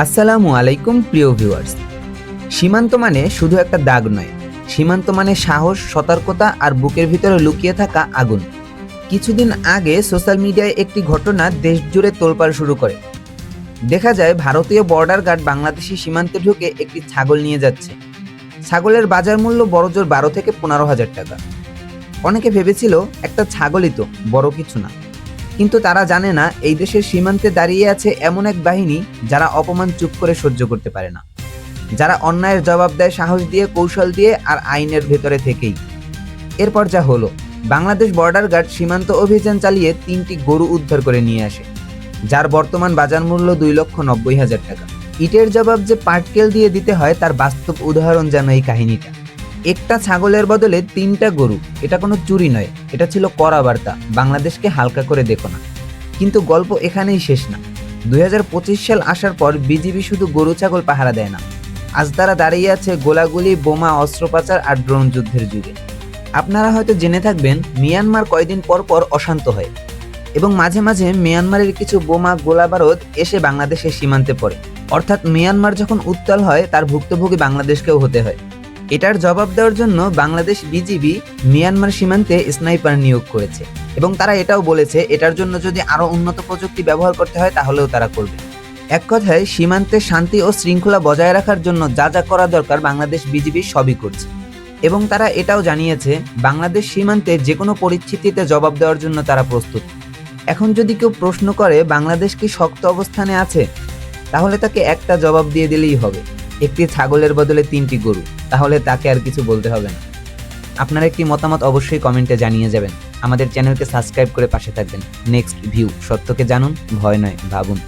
আসসালামু আলাইকুম প্রিয় ভিউয়ার্স। সীমান্ত মানে শুধু একটা দাগ নয়, সীমান্ত মানে সাহস, সতর্কতা আর বুকের ভিতরে লুকিয়ে থাকা আগুন। কিছুদিন আগে সোশ্যাল মিডিয়ায় একটি ঘটনা দেশ জুড়ে তোলপাড় শুরু করে। দেখা যায় ভারতীয় বর্ডার গার্ড বাংলাদেশি সীমান্তে ঢুকে একটি ছাগল নিয়ে যাচ্ছে। ছাগলের বাজার মূল্য বড়জোর 12 থেকে 15,000 টাকা। অনেকে ভেবেছিল একটা ছাগলই তো, বড় কিছু না। কিন্তু তারা জানে না এই দেশের সীমান্তে দাঁড়িয়ে আছে এমন এক বাহিনী যারা অপমান চুপ করে সহ্য করতে পারে না, যারা অন্যায়ের জবাব দেয় সাহস দিয়ে, কৌশল দিয়ে আর আইনের ভেতরে থেকেই। এরপর যা হলো, বাংলাদেশ বর্ডার গার্ড সীমান্ত অভিযান চালিয়ে 3টি গরু উদ্ধার করে নিয়ে আসে, যার বর্তমান বাজার মূল্য 2,90,000 টাকা। ইটের জবাব যে পাটকেল দিয়ে দিতে হয় তার বাস্তব উদাহরণ যেন এই কাহিনীটা। একটা ছাগলের বদলে 3টা গরু, এটা কোনো চুরি নয়, এটা ছিল কড়া বার্তা, বাংলাদেশকে হালকা করে দেখো না। কিন্তু গল্প এখানেই শেষ না। 2025 সাল আসার পর বিজিবি শুধু গরু ছাগল পাহারা দেয় না, আজ তারা দাঁড়িয়ে আছে গোলাগুলি, বোমা, অস্ত্রোপচার আর ড্রোন যুদ্ধের যুগে। আপনারা হয়তো জেনে থাকবেন মিয়ানমার কয়েকদিন পর পর অশান্ত হয় এবং মাঝে মাঝে মিয়ানমারের কিছু বোমা, গোলাবারুদ এসে বাংলাদেশের সীমান্তে পড়ে। অর্থাৎ মিয়ানমার যখন উত্তাল হয় তার ভুক্তভোগী বাংলাদেশকেও হতে হয়। এটার জবাব দেওয়ার জন্য বাংলাদেশ বিজিবি মিয়ানমার সীমান্তে স্নাইপার নিয়োগ করেছে এবং তারা এটাও বলেছে এটার জন্য যদি আরও উন্নত প্রযুক্তি ব্যবহার করতে হয় তাহলেও তারা করবে। এক কথায় সীমান্তে শান্তি ও শৃঙ্খলা বজায় রাখার জন্য যা যা করা দরকার বাংলাদেশ বিজিবি সবই করছে। এবং তারা এটাও জানিয়েছে বাংলাদেশ সীমান্তে যে কোনো পরিস্থিতিতে জবাব দেওয়ার জন্য তারা প্রস্তুত। এখন যদি কেউ প্রশ্ন করে বাংলাদেশ কি শক্ত অবস্থানে আছে, তাহলে তাকে একটা জবাব দিয়ে দিলেই হবে, একটি ছাগলের বদলে 3টি গরু। তাহলে তাকে আর কিছু বলতে হবে না। আপনার একটি মতামত অবশ্যই কমেন্টে জানিয়ে যাবেন। আমাদের চ্যানেলকে সাবস্ক্রাইব করে পাশে থাকবেন। নেক্সট ভিউ, সত্যকে জানুন, ভয় নয় ভাবুন।